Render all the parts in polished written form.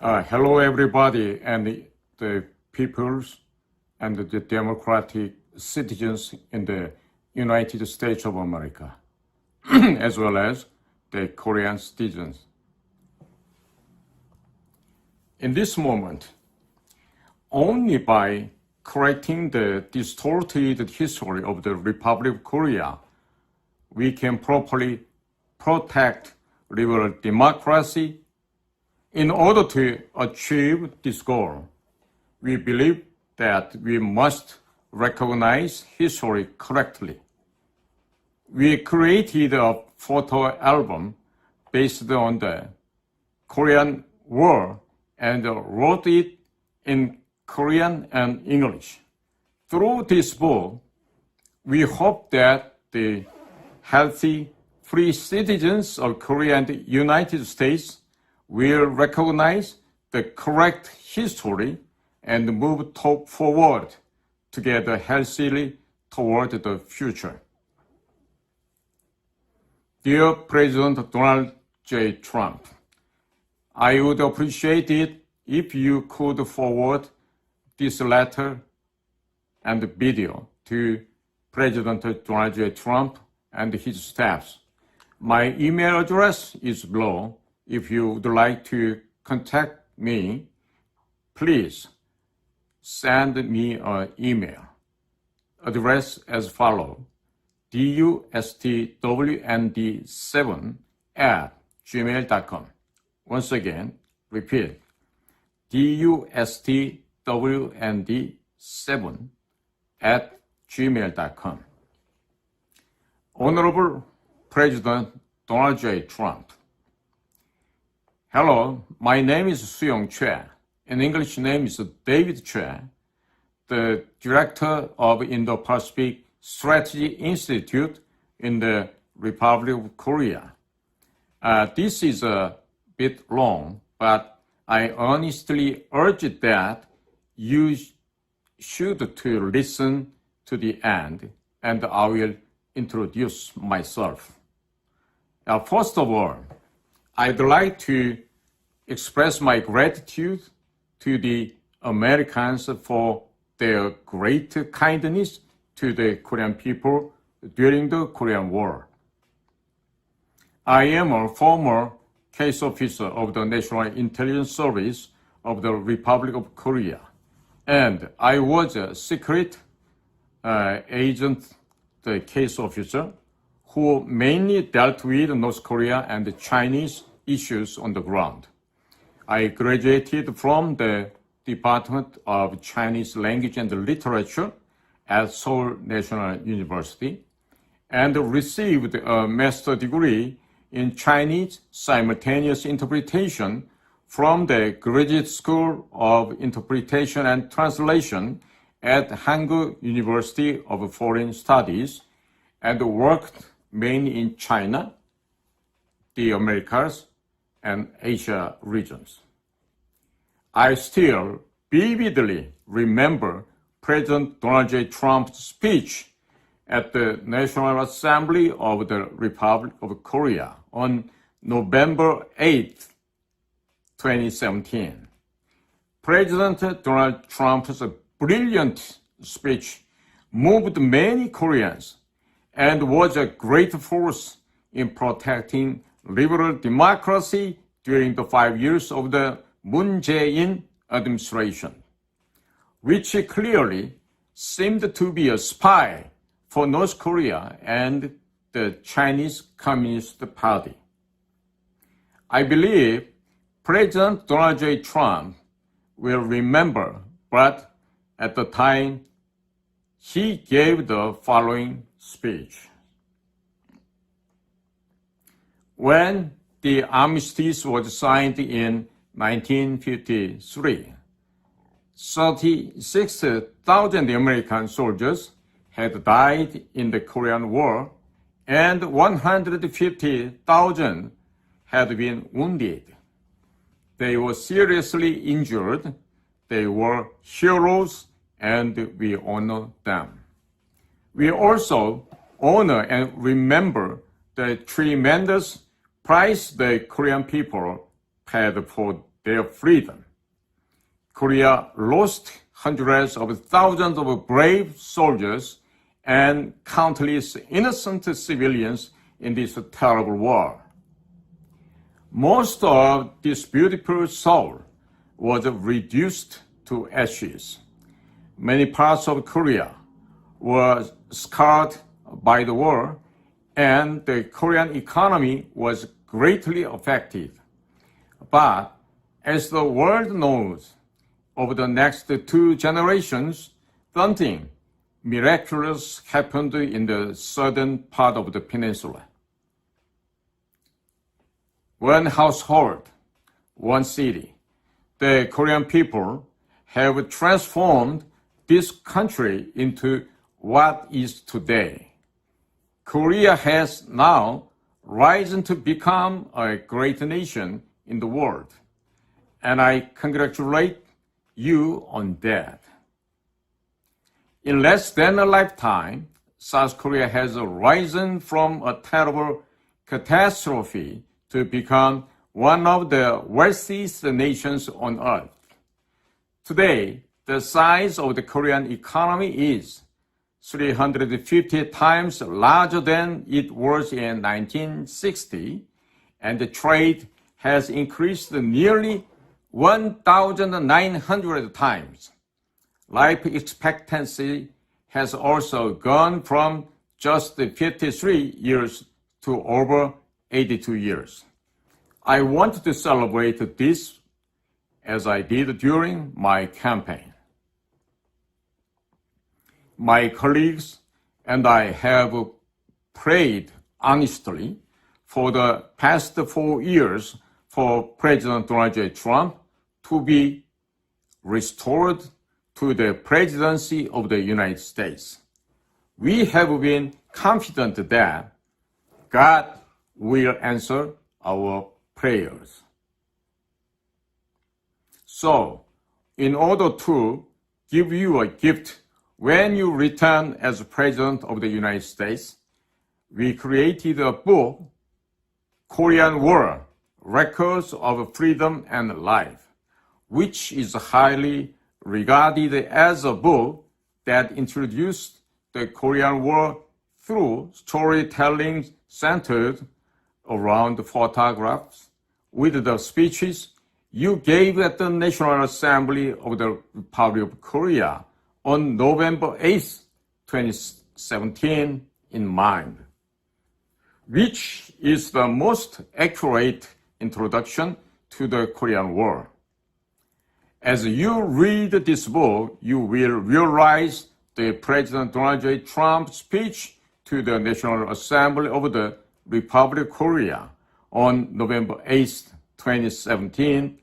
Hello, everybody, and the peoples and the democratic citizens in the United States of America, as well as the Korean citizens. In this moment, only by correcting the distorted history of the Republic of Korea, we can properly protect liberal democracy. In order to achieve this goal, we believe that we must recognize history correctly. We created a photo album based on the Korean War and wrote it in Korean and English. Through this book, we hope that the healthy, free citizens of Korea and the United States will recognize the correct history and move forward together healthily toward the future. Dear President Donald J. Trump, I would appreciate it if you could forward this letter and video to President Donald J. Trump and his staffs. My email address is below. If you would like to contact me, please send me an email. Address as follows: dustwnd7@gmail.com. Once again, repeat: dustwnd7@gmail.com. Honorable President Donald J. Trump. Hello, my name is Suyong Choi. In English name is David Choi, the director of Indo-Pacific Strategy Institute in the Republic of Korea. This is a bit long, but I earnestly urge that you should to listen to the end, and I will introduce myself. First of all, I'd like to express my gratitude to the Americans for their great kindness to the Korean people during the Korean War. I am a former case officer of the National Intelligence Service of the Republic of Korea, and I was a secret agent, the case officer, who mainly dealt with North Korea and the Chinese issues on the ground. I graduated from the Department of Chinese Language and Literature at Seoul National University and received a master's degree in Chinese simultaneous interpretation from the Graduate School of Interpretation and Translation at Hankuk University of Foreign Studies and worked mainly in China, the Americas, and Asia regions. I still vividly remember President Donald J. Trump's speech at the National Assembly of the Republic of Korea on November 8, 2017. President Donald Trump's brilliant speech moved many Koreans and was a great force in protecting liberal democracy during the 5 years of the Moon Jae-in administration, which clearly seemed to be a spy for North Korea and the Chinese Communist Party. I believe President Donald J. Trump will remember, but at the time he gave the following speech. When the armistice was signed in 1953, 36,000 American soldiers had died in the Korean War and 150,000 had been wounded. They were seriously injured. They were heroes and we honor them. We also honor and remember the tremendous price the Korean people paid for their freedom. Korea lost hundreds of thousands of brave soldiers and countless innocent civilians in this terrible war. Most of this beautiful soul was reduced to ashes. Many parts of Korea were scarred by the war, and the Korean economy was greatly affected. But as the world knows, over the next 2 generations, something miraculous happened in the southern part of the peninsula. One household, one city. The Korean people have transformed this country into what is today. Korea has now risen to become a great nation in the world, and I congratulate you on that. In less than a lifetime, South Korea has risen from a terrible catastrophe to become one of the wealthiest nations on earth. Today, the size of the Korean economy is 350 times larger than it was in 1960, and the trade has increased nearly 1,900 times. Life expectancy has also gone from just 53 years to over 82 years. I want to celebrate this as I did during my campaign. My colleagues and I have prayed honestly for the past 4 years for President Donald J. Trump to be restored to the presidency of the United States. We have been confident that God will answer our prayers. So, in order to give you a gift when you return as President of the United States, we created a book, Korean War, Records of Freedom and Life, which is highly regarded as a book that introduced the Korean War through storytelling centered around photographs with the speeches you gave at the National Assembly of the Republic of Korea on November 8, 2017 in mind, which is the most accurate introduction to the Korean War. As you read this book, you will realize the President Donald J. Trump speech to the National Assembly of the Republic of Korea on November 8, 2017,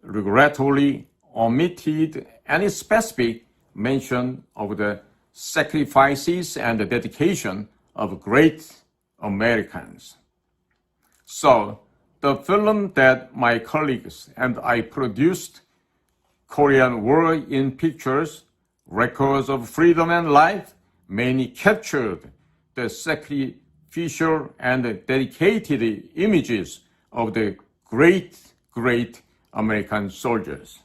regrettably omitted any specific mention of the sacrifices and the dedication of great Americans. So, the film that my colleagues and I produced, Korean War in Pictures, Records of Freedom and Life, mainly captured the sacrificial and dedicated images of the great American soldiers.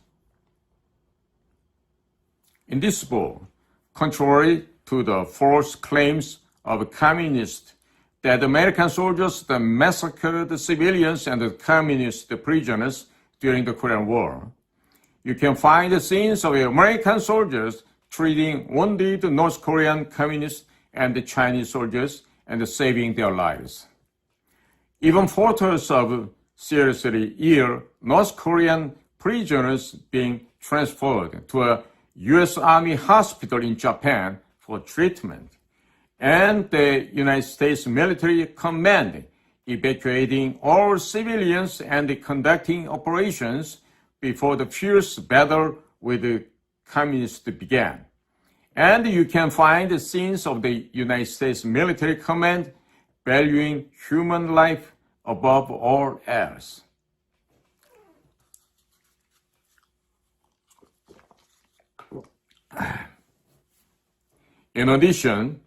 In this book, contrary to the false claims of communists that American soldiers massacred civilians and communist prisoners during the Korean War, you can find the scenes of American soldiers treating wounded North Korean communists and Chinese soldiers and saving their lives. Even photos of seriously ill North Korean prisoners being transferred to a U.S. Army hospital in Japan for treatment, and the United States Military Command evacuating all civilians and conducting operations before the fierce battle with the communists began. And you can find the scenes of the United States Military Command valuing human life above all else. In addition,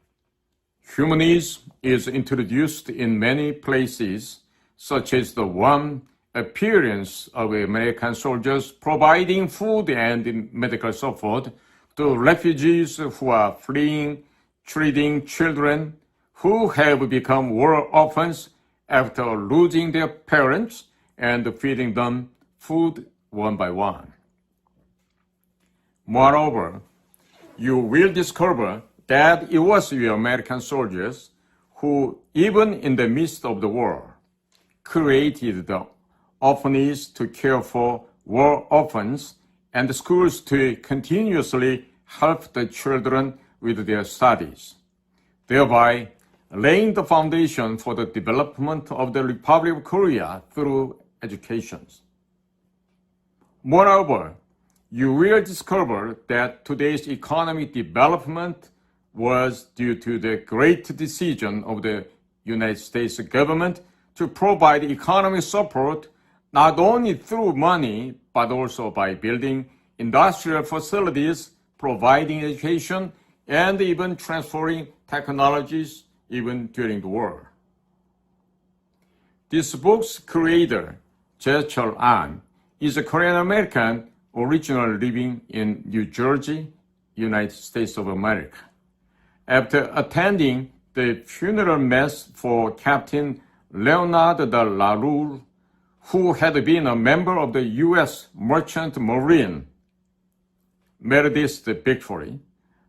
humanism is introduced in many places, such as the one appearance of American soldiers providing food and medical support to refugees who are fleeing, treating children who have become war orphans after losing their parents and feeding them food one by one. Moreover, you will discover that it was your American soldiers who, even in the midst of the war, created the orphanage to care for war orphans and schools to continuously help the children with their studies, thereby laying the foundation for the development of the Republic of Korea through education. Moreover, you will discover that today's economic development was due to the great decision of the United States government to provide economic support not only through money but also by building industrial facilities, providing education, and even transferring technologies even during the war. This book's creator, Jae-chul An, is a Korean-American originally living in New Jersey, United States of America. After attending the funeral mass for Captain Leonard de la Rue, who had been a member of the U.S. Merchant Marine Meredith Victory,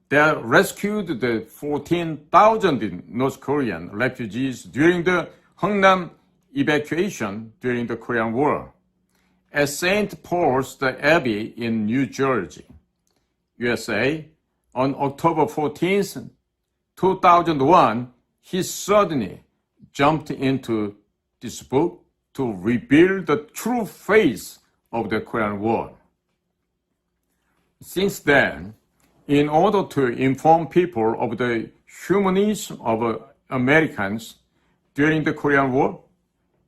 that rescued the 14,000 North Korean refugees during the Hungnam evacuation during the Korean War. At St. Paul's Abbey in New Jersey, USA, on October 14, 2001, he suddenly jumped into this book to reveal the true face of the Korean War. Since then, in order to inform people of the humanism of Americans during the Korean War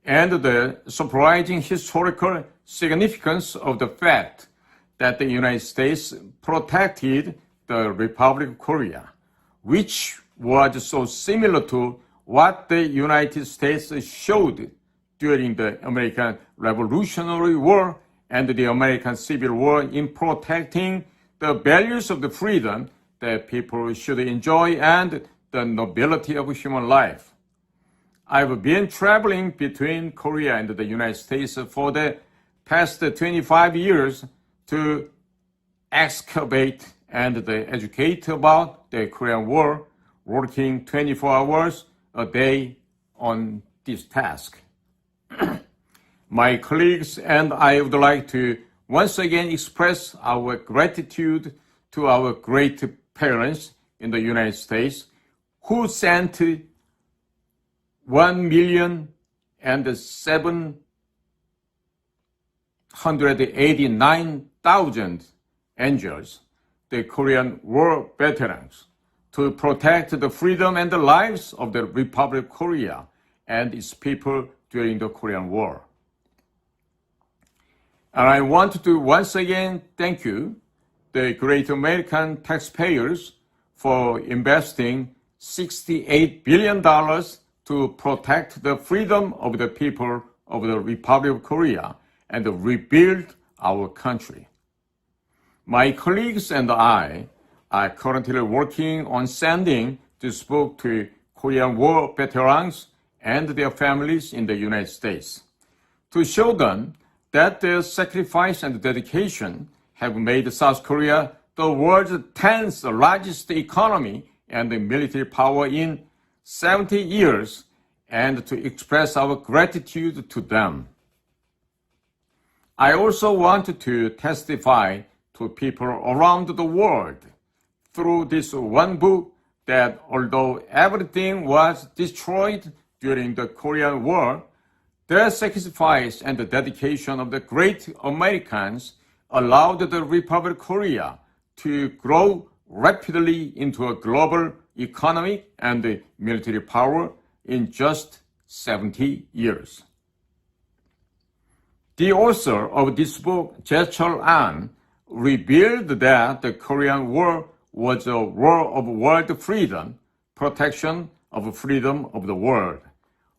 and the surprising historical significance of the fact that the United States protected the Republic of Korea, which was so similar to what the United States showed during the American Revolutionary War and the American Civil War in protecting the values of the freedom that people should enjoy and the nobility of human life. I've been traveling between Korea and the United States for the past 25 years to excavate and educate about the Korean War, working 24 hours a day on this task. My colleagues and I would like to once again express our gratitude to our great parents in the United States who sent 1,789,000 angels, the Korean War veterans, to protect the freedom and the lives of the Republic of Korea and its people during the Korean War. And I want to once again thank you, the great American taxpayers, for investing $68 billion to protect the freedom of the people of the Republic of Korea and rebuild our country. My colleagues and I are currently working on sending this book to Korean War veterans and their families in the United States to show them that their sacrifice and dedication have made South Korea the world's 10th largest economy and military power in 70 years, and to express our gratitude to them. I also want to testify to people around the world through this one book that although everything was destroyed during the Korean War, their sacrifice and the dedication of the great Americans allowed the Republic of Korea to grow rapidly into a global economic and military power in just 70 years. The author of this book, Jae-chul An, revealed that the Korean War was a war of world freedom, protection of freedom of the world,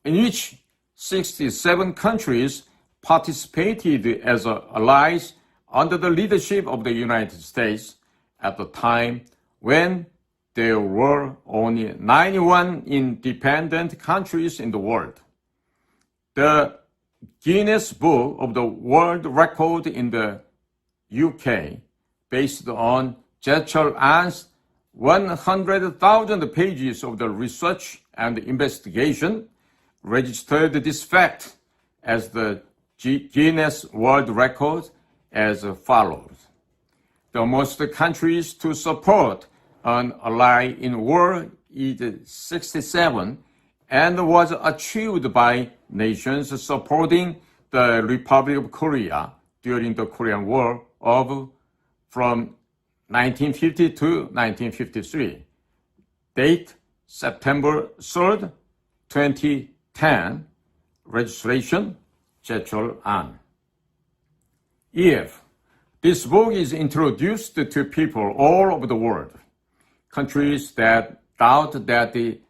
in which 67 countries participated as allies under the leadership of the United States at the time when there were only 91 independent countries in the world. The Guinness Book of the World Record in the UK, based on Zechel Ann's 100,000 pages of the research and investigation, registered this fact as the Guinness World Record as follows. The most countries to support an ally in war is 67 and was achieved by nations supporting the Republic of Korea during the Korean War from 1950 to 1953. Date September 3rd, 2010. Registration Zechel Ann. If this book is introduced to people all over the world, countries that doubt that the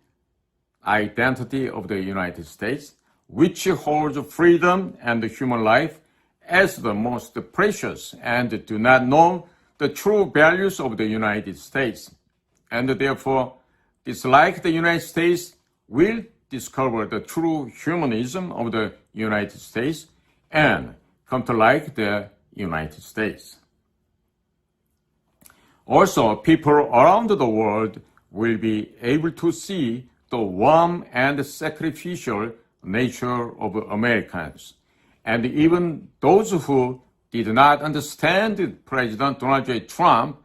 identity of the United States, which holds freedom and human life as the most precious and do not know the true values of the United States, and therefore dislike the United States, will discover the true humanism of the United States and come to like the United States. Also, people around the world will be able to see the warm and sacrificial nature of Americans. And even those who did not understand President Donald J. Trump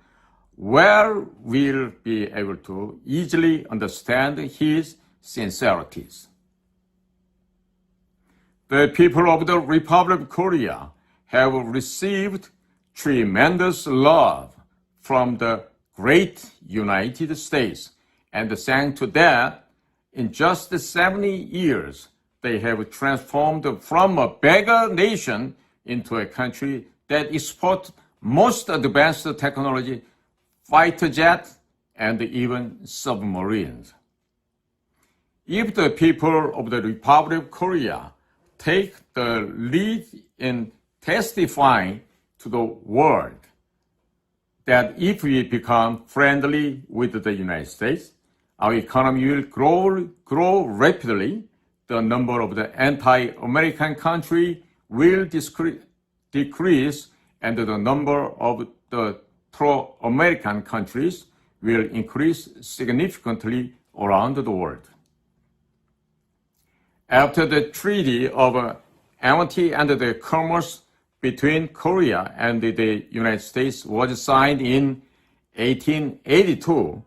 well will be able to easily understand his sincerities. The people of the Republic of Korea have received tremendous love from the great United States, and thanks to that, in just 70 years, they have transformed from a beggar nation into a country that exports most advanced technology, fighter jets, and even submarines. If the people of the Republic of Korea take the lead in testifying to the world that if we become friendly with the United States, our economy will grow rapidly, the number of the anti-American country will decrease, and the number of the pro-American countries will increase significantly around the world. After the Treaty of Amity and the Commerce between Korea and the United States was signed in 1882,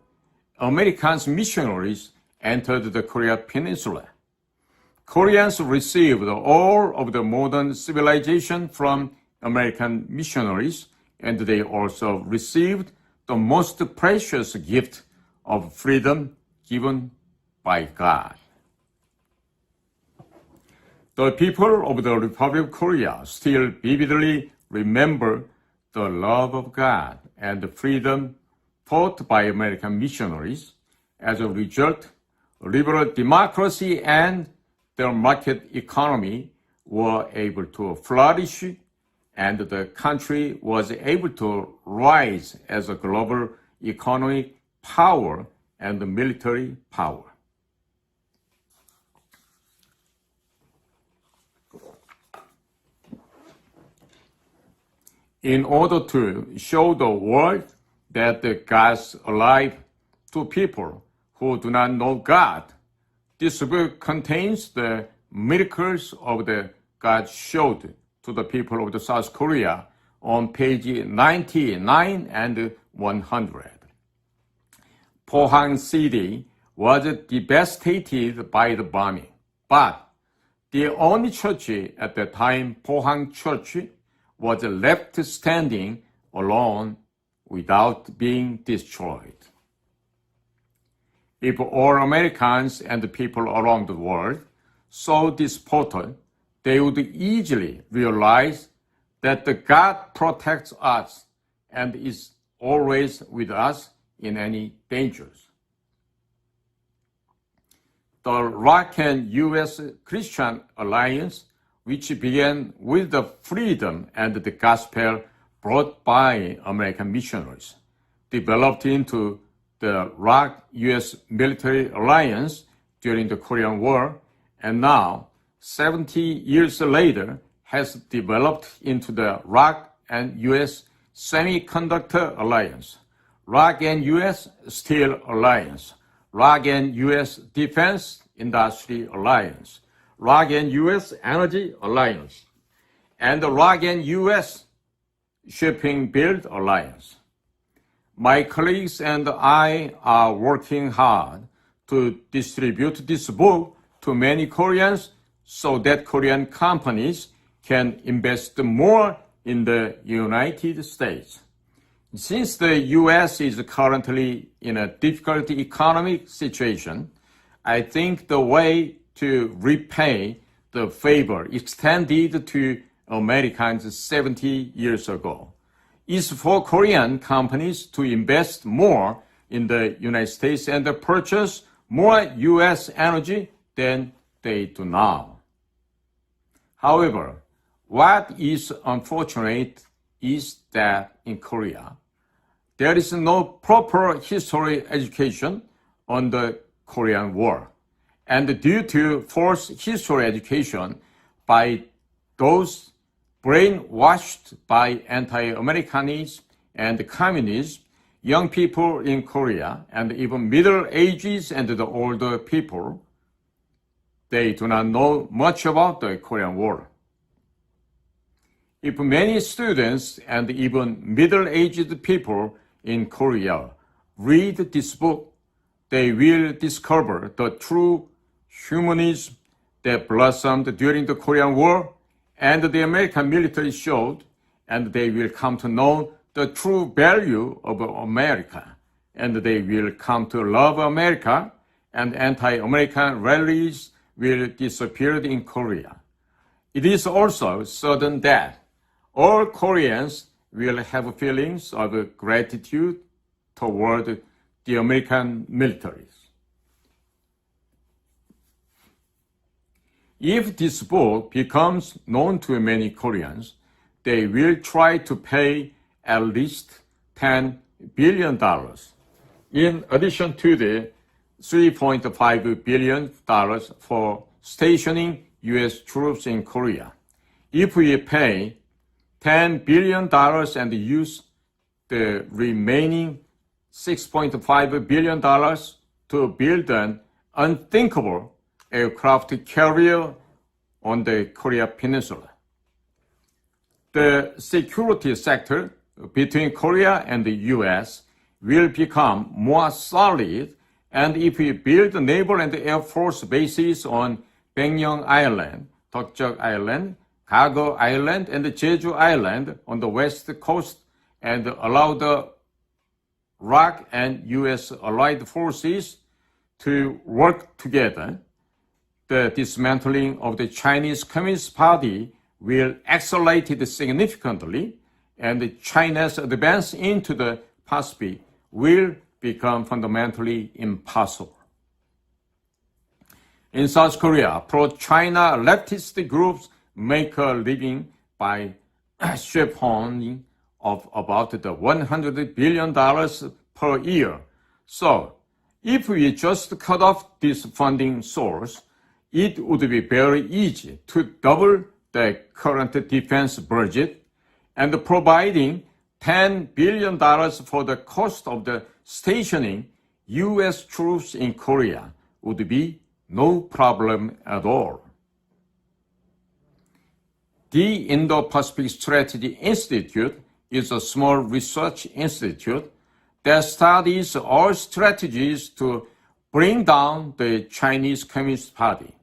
American missionaries entered the Korea Peninsula. Koreans received all of the modern civilization from American missionaries, and they also received the most precious gift of freedom given by God. The people of the Republic of Korea still vividly remember the love of God and the freedom taught by American missionaries. As a result, liberal democracy and the market economy were able to flourish, and the country was able to rise as a global economic power and military power. In order to show the world that God's alive to people who do not know God, this book contains the miracles of the God showed to the people of the South Korea on page 99 and 100. Pohang City was devastated by the bombing, but the only church at the time, Pohang Church, was left standing alone without being destroyed. If all Americans and the people around the world saw this photo, they would easily realize that the God protects us and is always with us in any dangers. The ROK and U.S. Christian Alliance, which began with the freedom and the gospel brought by American missionaries, developed into the ROC-U.S. military alliance during the Korean War, and now, 70 years later, has developed into the ROC and U.S. Semiconductor Alliance, ROC and U.S. Steel Alliance, ROC and U.S. Defense Industry Alliance, ROC and U.S. Energy Alliance, and the ROC and U.S. Shipping Build Alliance. My colleagues and I are working hard to distribute this book to many Koreans so that Korean companies can invest more in the United States. Since the U.S. is currently in a difficult economic situation, I think the way to repay the favor extended to Americans 70 years ago is for Korean companies to invest more in the United States and purchase more U.S. energy than they do now. However, what is unfortunate is that in Korea, there is no proper history education on the Korean War. And due to false history education by those brainwashed by anti-Americanism and communism, young people in Korea, and even middle-aged and the older people, they do not know much about the Korean War. If many students and even middle-aged people in Korea read this book, they will discover the true humanism that blossomed during the Korean War and the American military showed, and they will come to know the true value of America, and they will come to love America, and anti-American rallies will disappear in Korea. It is also certain that all Koreans will have feelings of gratitude toward the American military. If this book becomes known to many Koreans, they will try to pay at least $10 billion, in addition to the $3.5 billion for stationing U.S. troops in Korea. If we pay $10 billion and use the remaining $6.5 billion to build an unthinkable aircraft carrier on the Korea Peninsula, the security sector between Korea and the U.S. will become more solid, and if we build naval and air force bases on Baekneung Island, Deokjeok Island, Gago Island, and Jeju Island on the west coast, and allow the ROC and U.S. allied forces to work together, the dismantling of the Chinese Communist Party will accelerate significantly, and China's advance into the Pacific will become fundamentally impossible. In South Korea, pro-China leftist groups make a living by shepherding of about the $100 billion per year. So, if we just cut off this funding source, it would be very easy to double the current defense budget, and providing $10 billion for the cost of the stationing U.S. troops in Korea would be no problem at all. The Indo-Pacific Strategy Institute is a small research institute that studies all strategies to bring down the Chinese Communist Party.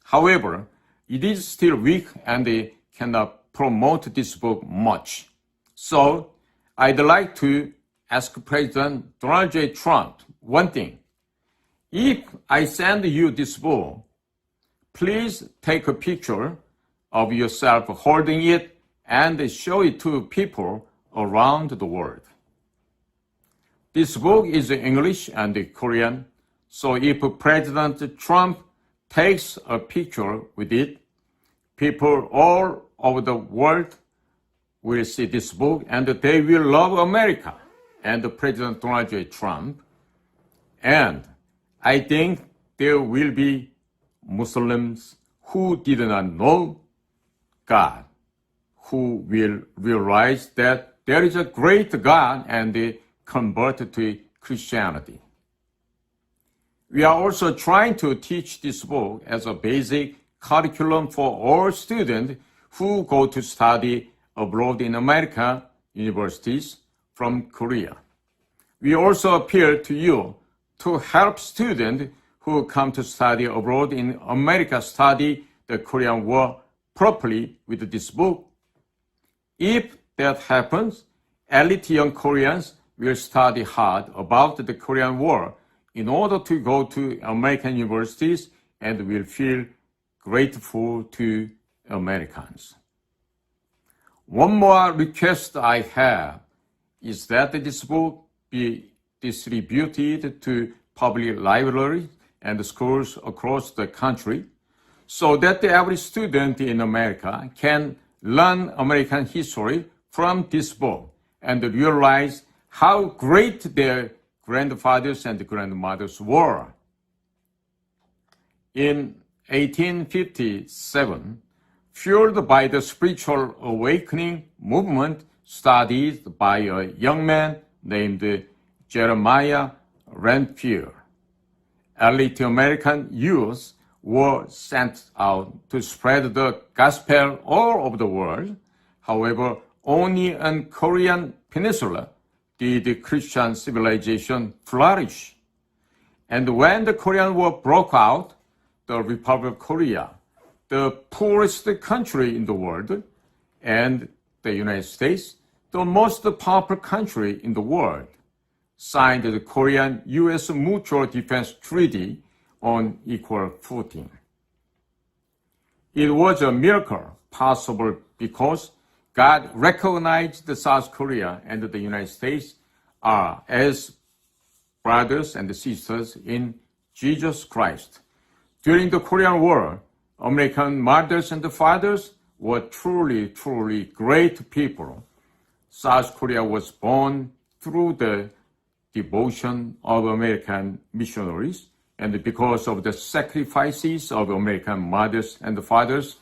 However, it is still weak and it cannot promote this book much. So, I'd like to ask President Donald J. Trump one thing. If I send you this book, please take a picture of yourself holding it and show it to people around the world. This book is English and Korean, so if President Trump takes a picture with it, People all over the world will see this book and they will love America and President Donald J. Trump. And I think there will be Muslims who did not know God, who will realize that there is a great God and they convert to Christianity. We are also trying to teach this book as a basic curriculum for all students who go to study abroad in American universities from Korea. We also appeal to you to help students who come to study abroad in America study the Korean War properly with this book. If that happens, elite young Koreans will study hard about the Korean War in order to go to American universities and will feel grateful to Americans. One more request I have is that this book be distributed to public libraries and schools across the country so that every student in America can learn American history from this book and realize how great their grandfathers and grandmothers were. In 1857, fueled by the spiritual awakening movement started by a young man named Jeremiah Ranfield, elite American youth were sent out to spread the gospel all over the world. However, only on Korean Peninsula did Christian civilization flourish. And when the Korean War broke out, the Republic of Korea, the poorest country in the world, and the United States, the most powerful country in the world, signed the Korean-U.S. Mutual Defense Treaty on equal footing. It was a miracle possible because God recognized South Korea and the United States are as brothers and sisters in Jesus Christ. During the Korean War, American mothers and fathers were truly, truly great people. South Korea was born through the devotion of American missionaries and because of the sacrifices of American mothers and fathers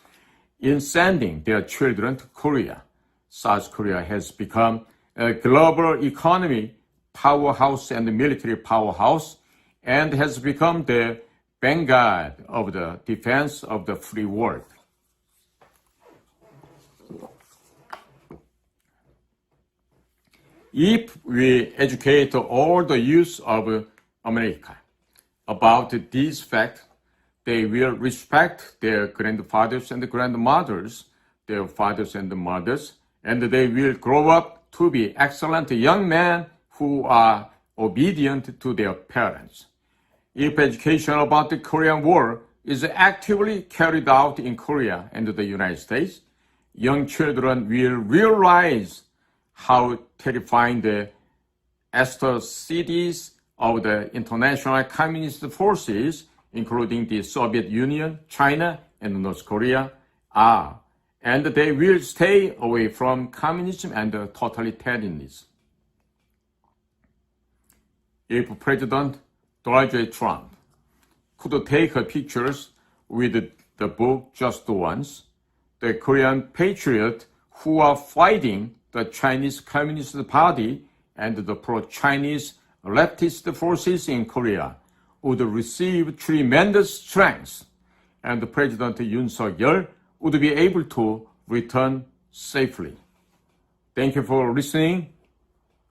in sending their children to Korea. South Korea has become a global economy powerhouse and military powerhouse and has become the vanguard of the defense of the free world. If we educate all the youth of America about these facts, they will respect their grandfathers and grandmothers, their fathers and mothers, and they will grow up to be excellent young men who are obedient to their parents. If education about the Korean War is actively carried out in Korea and the United States, young children will realize how terrifying the atrocities of the international communist forces, including the Soviet Union, China, and North Korea, are, and they will stay away from communism and totalitarianism. If President Donald J. Trump could take pictures with the book just once, the Korean patriots who are fighting the Chinese Communist Party and the pro-Chinese leftist forces in Korea would receive tremendous strength, and President Yoon Suk-yeol would be able to return safely. Thank you for listening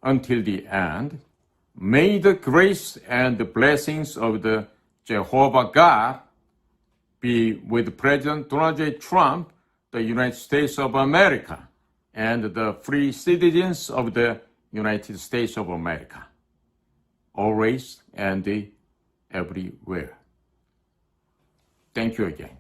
until the end. May the grace and the blessings of the Jehovah God be with President Donald J. Trump, the United States of America, and the free citizens of the United States of America, always and everywhere. Thank you again.